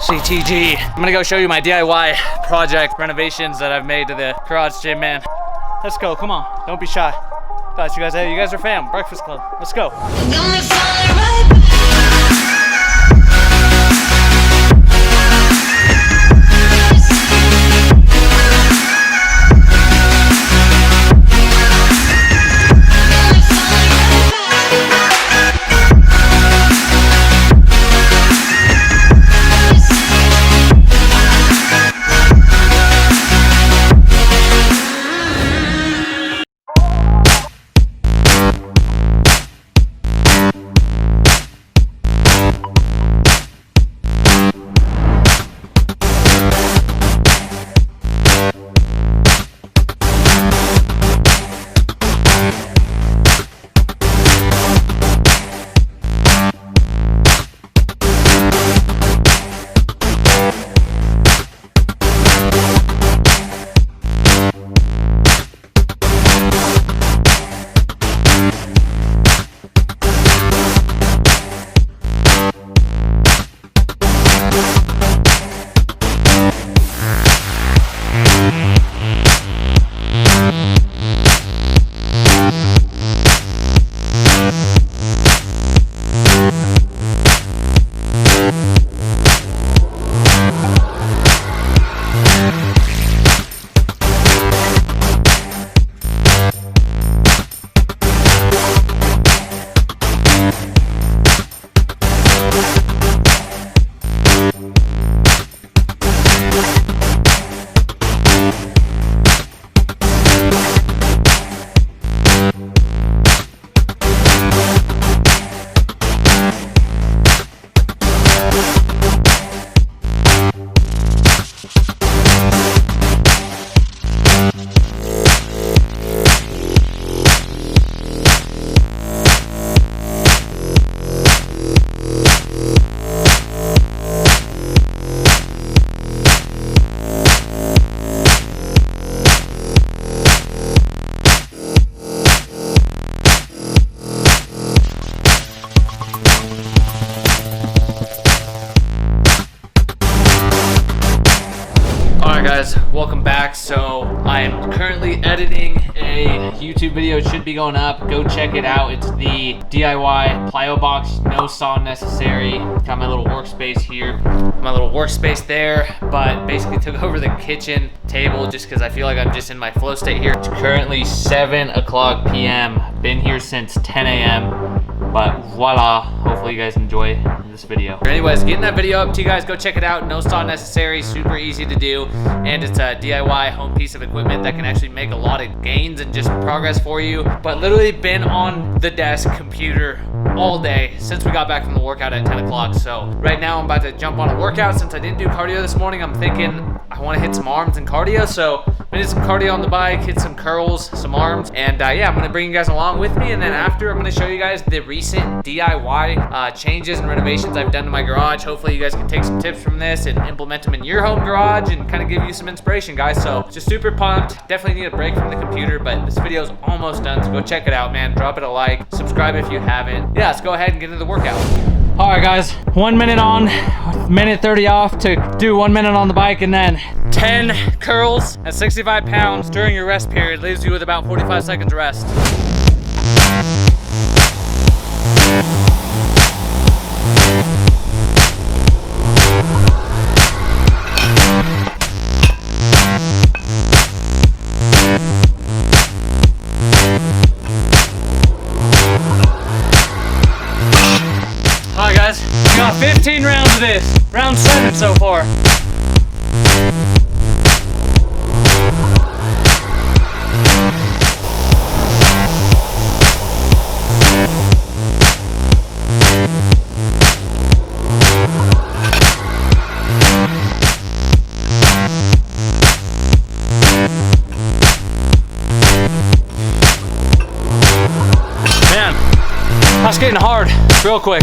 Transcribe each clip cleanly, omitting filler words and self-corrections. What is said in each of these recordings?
CTG. I'm gonna go show you my DIY project renovations that I've made to the garage gym, man. Let's go, come on, don't be shy. Guys, you guys are fam, Breakfast Club, let's go. Guys, welcome back. So I am currently editing a YouTube video. It should be going up. Go check it out. It's the DIY plyo box, no saw necessary. Got my little workspace here, my little workspace there, but basically took over the kitchen table just because I feel like I'm just in my flow state here. It's currently 7 o'clock p.m. Been here since 10 a.m. But voila, hopefully you guys enjoy this video. Anyways, getting that video up to you guys, go check it out. No saw necessary, super easy to do, and it's a DIY home piece of equipment that can actually make a lot of gains and just progress for you. But literally been on the desk computer all day since we got back from the workout at 10 o'clock. So right now I'm about to jump on a workout. Since I didn't do cardio this morning, I'm thinking I want to hit some arms and cardio. So I did some cardio on the bike, hit some curls, some arms, and yeah, I'm gonna bring you guys along with me. And then after, I'm gonna show you guys the recent DIY changes and renovations I've done to my garage. Hopefully you guys can take some tips from this and implement them in your home garage and kind of give you some inspiration, guys. So just super pumped. Definitely need a break from the computer, but this video is almost done, so go check it out, man. Drop it a like, subscribe if you haven't. Yeah, let's go ahead and get into the workout. All right, guys, 1 minute on, minute 30 off to do 1 minute on the bike, and then 10 curls at 65 pounds during your rest period leaves you with about 45 seconds rest. Alright guys, we got 15 rounds of this. Round 7 so far. Man, that's getting hard real quick.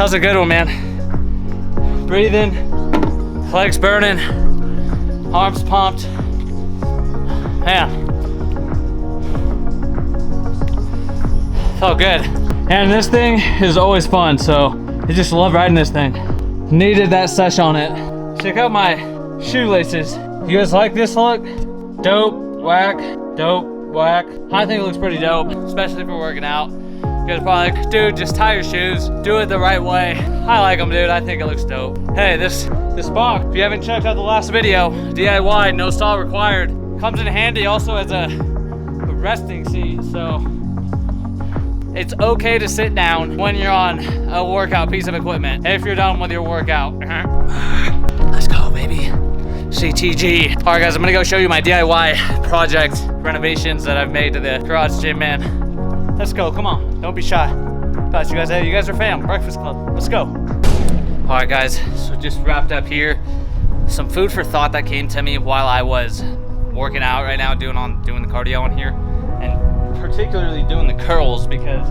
That was a good one, man. Breathing, legs burning, arms pumped. Man, felt good. And this thing is always fun, so I just love riding this thing. Needed that sesh on it. Check out my shoelaces. You guys like this look? Dope, whack, dope, whack. I think it looks pretty dope, especially if we're working out. You guys are probably like, dude, just tie your shoes, do it the right way. I like them, dude. I think it looks dope. Hey, this box, if you haven't checked out the last video, DIY, no saw required. Comes in handy also as a resting seat, so it's okay to sit down when you're on a workout piece of equipment, if you're done with your workout. Let's go, baby. CTG. All right, guys, I'm gonna go show you my DIY project renovations that I've made to the garage gym, man. Let's go, come on, don't be shy. Guys, you guys are fam, Breakfast Club, let's go. All right, guys, so just wrapped up here. Some food for thought that came to me while I was working out right now, doing the cardio on here, and particularly doing the curls, because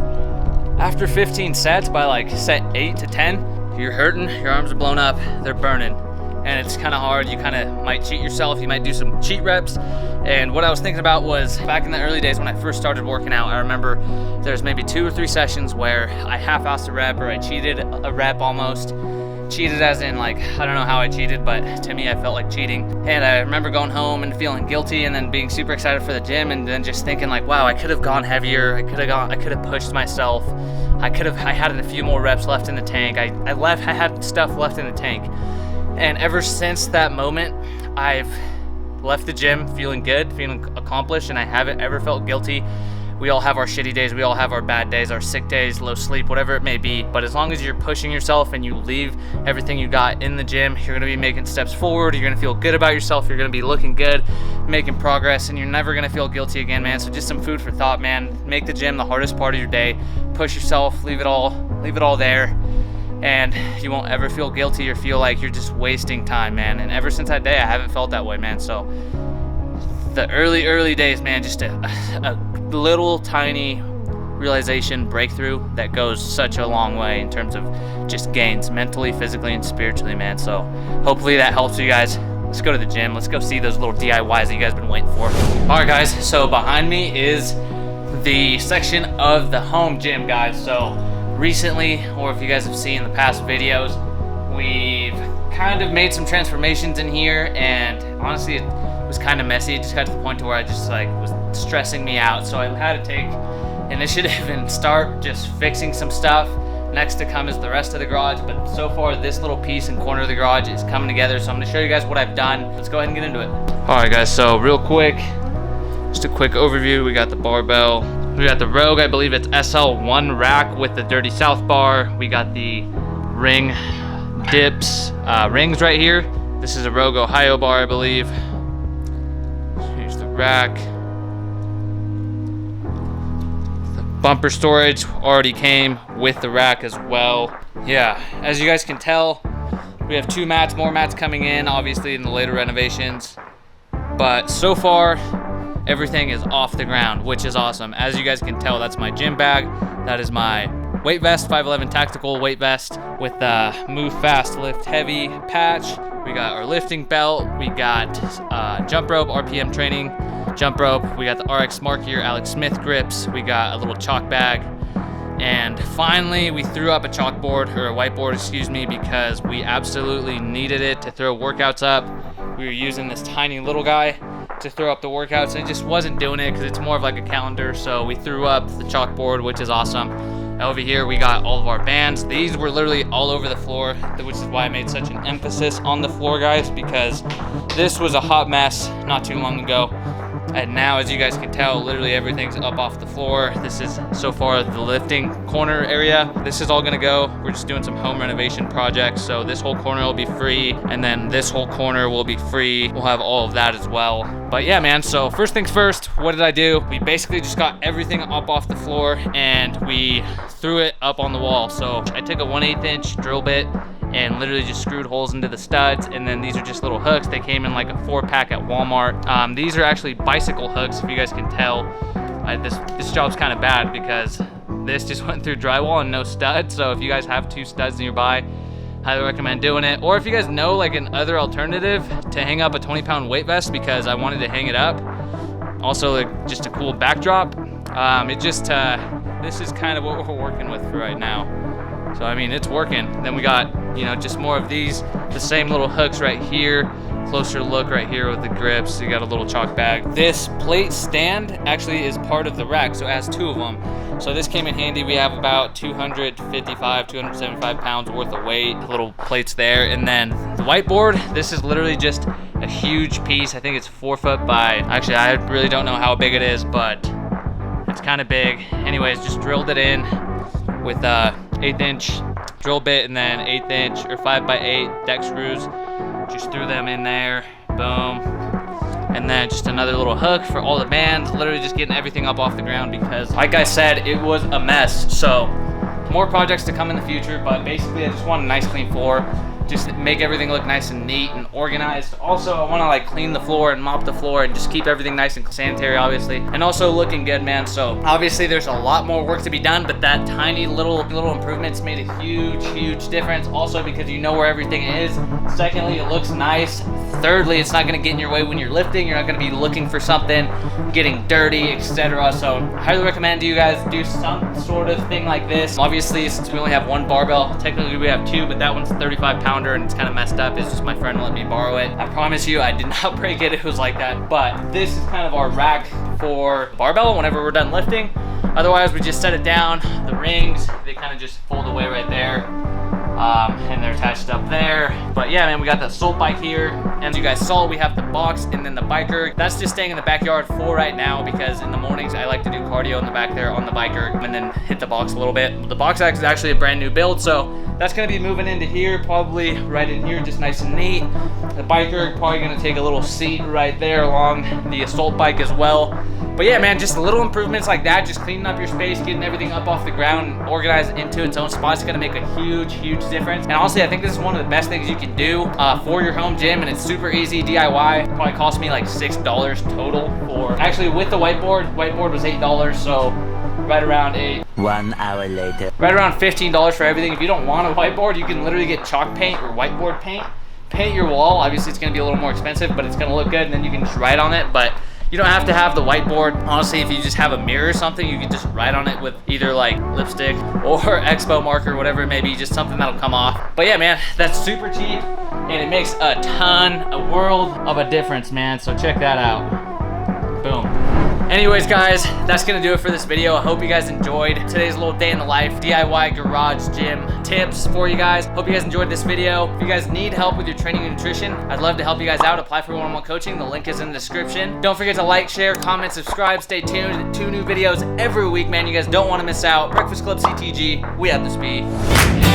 after 15 sets, by like set 8 to 10, you're hurting, your arms are blown up, they're burning. And it's kind of hard. You kind of might cheat yourself. You might do some cheat reps. And what I was thinking about was back in the early days when I first started working out, I remember there's maybe 2 or 3 sessions where I half-assed a rep, or I cheated a rep almost. Cheated as in, like, I don't know how I cheated, but to me I felt like cheating. And I remember going home and feeling guilty, and then being super excited for the gym, and then just thinking like, wow, I could have gone heavier. I could have pushed myself. I had a few more reps left in the tank. I had stuff left in the tank. And ever since that moment, I've left the gym feeling good, feeling accomplished, and I haven't ever felt guilty. We all have our shitty days, we all have our bad days, our sick days, low sleep, whatever it may be. But as long as you're pushing yourself and you leave everything you got in the gym, you're gonna be making steps forward, you're gonna feel good about yourself, you're gonna be looking good, making progress, and you're never gonna feel guilty again, man. So just some food for thought, man. Make the gym the hardest part of your day. Push yourself, leave it all there. And you won't ever feel guilty or feel like you're just wasting time, man. And ever since that day, I haven't felt that way, man. So the early days, man, just a little tiny realization, breakthrough that goes such a long way in terms of just gains mentally, physically, and spiritually, man. So hopefully that helps you guys. Let's go to the gym. Let's go see those little DIYs that you guys have been waiting for. All right, guys, so behind me is the section of the home gym, guys. So recently, or if you guys have seen the past videos, we've kind of made some transformations in here, and honestly it was kind of messy. It just got to the point to where I just like was stressing me out, so I had to take initiative and start just fixing some stuff. Next to come is the rest of the garage, but so far this little piece and corner of the garage is coming together, so I'm going to show you guys what I've done. Let's go ahead and get into it. All right, guys, so real quick, just a quick overview. We got the barbell. We got the Rogue, I believe it's SL1 rack with the Dirty South bar. We got the ring dips, rings right here. This is a Rogue Ohio bar, I believe. Here's the rack. The bumper storage already came with the rack as well. Yeah, as you guys can tell, we have 2 mats, more mats coming in, obviously in the later renovations. But so far, everything is off the ground, which is awesome. As you guys can tell, that's my gym bag. That is my weight vest, 511 tactical weight vest with the Move Fast Lift Heavy patch. We got our lifting belt. We got jump rope, RPM training jump rope. We got the RX Smart Gear Alex Smith grips. We got a little chalk bag. And finally, we threw up a chalkboard, or a whiteboard, excuse me, because we absolutely needed it to throw workouts up. We were using this tiny little guy to throw up the workouts, and it just wasn't doing it because it's more of like a calendar. So we threw up the chalkboard, which is awesome. Over here we got all of our bands. These were literally all over the floor, which is why I made such an emphasis on the floor, guys, because this was a hot mess not too long ago. And now, as you guys can tell, literally everything's up off the floor. This is so far the lifting corner area. This is all gonna go. We're just doing some home renovation projects. So this whole corner will be free, and then this whole corner will be free. We'll have all of that as well. But yeah, man, so first things first, what did I do? We basically just got everything up off the floor and we threw it up on the wall. So I took a 1/8 inch drill bit and literally just screwed holes into the studs, and then these are just little hooks. They came in like a 4-pack at Walmart. These are actually bicycle hooks, if you guys can tell. This job's kind of bad because this just went through drywall and no studs. So if you guys have 2 studs nearby, highly recommend doing it. Or if you guys know like an other alternative to hang up a 20-pound weight vest, because I wanted to hang it up. Also like just a cool backdrop. This is kind of what we're working with for right now. So I mean, it's working. Then we got, you know, just more of these, the same little hooks right here. Closer look right here with the grips. You got a little chalk bag. This plate stand actually is part of the rack, so it has 2 of them. So this came in handy. We have about 255, 275 pounds worth of weight, little plates there. And then the whiteboard, this is literally just a huge piece. I think it's 4 foot by, actually I really don't know how big it is, but it's kind of big. Anyways, just drilled it in with a 1/8 inch drill bit and then 1/8 inch or 5x8 deck screws. Just threw them in there, boom. And then just another little hook for all the bands, literally just getting everything up off the ground because like I said, it was a mess. So more projects to come in the future, but basically I just want a nice clean floor. Just make everything look nice and neat and organized. Also, I want to like clean the floor and mop the floor and just keep everything nice and sanitary, obviously, and also looking good, man. So obviously there's a lot more work to be done, but that tiny little improvements made a huge difference. Also because you know where everything is. Secondly, it looks nice. Thirdly, it's not going to get in your way when you're lifting. You're not going to be looking for something getting dirty, etc. So I highly recommend you guys do some sort of thing like this. Obviously, since we only have 1 barbell, technically we have 2, but that one's 35-pounder and it's kind of messed up. It's just my friend let me borrow it. I promise you, I did not break it. It was like that. But this is kind of our rack for barbell whenever we're done lifting. Otherwise, we just set it down. The rings, they kind of just fold away right there. And they're attached up there. But yeah, man, we got the Assault bike here. And as you guys saw, we have the box and then the biker. That's just staying in the backyard for right now because in the mornings I like to do cardio in the back there on the biker and then hit the box a little bit. The box is actually a brand new build, so that's gonna be moving into here, probably right in here, just nice and neat. The biker probably gonna take a little seat right there along the Assault bike as well. But yeah, man, just little improvements like that, just cleaning up your space, getting everything up off the ground, and organized into its own spot is gonna make a huge difference. And honestly, I think this is one of the best things you can do for your home gym, and it's super easy DIY. Probably cost me like $6 total for, actually with the whiteboard was $8, so right around 1 hour later. Right around $15 for everything. If you don't want a whiteboard, you can literally get chalk paint or whiteboard paint. Paint your wall. Obviously, it's gonna be a little more expensive, but it's gonna look good, and then you can just write on it. But you don't have to have the whiteboard. Honestly, if you just have a mirror or something, you can just write on it with either like lipstick or Expo marker, whatever it may be, just something that'll come off. But yeah, man, that's super cheap, and it makes a world of a difference, man. So check that out. Boom. Anyways, guys, that's gonna do it for this video. I hope you guys enjoyed today's little day in the life DIY garage gym tips for you guys. Hope you guys enjoyed this video. If you guys need help with your training and nutrition, I'd love to help you guys out. Apply for one-on-one coaching. The link is in the description. Don't forget to like, share, comment, subscribe. Stay tuned. 2 new videos every week, man. You guys don't want to miss out. Breakfast Club CTG. We have the speed.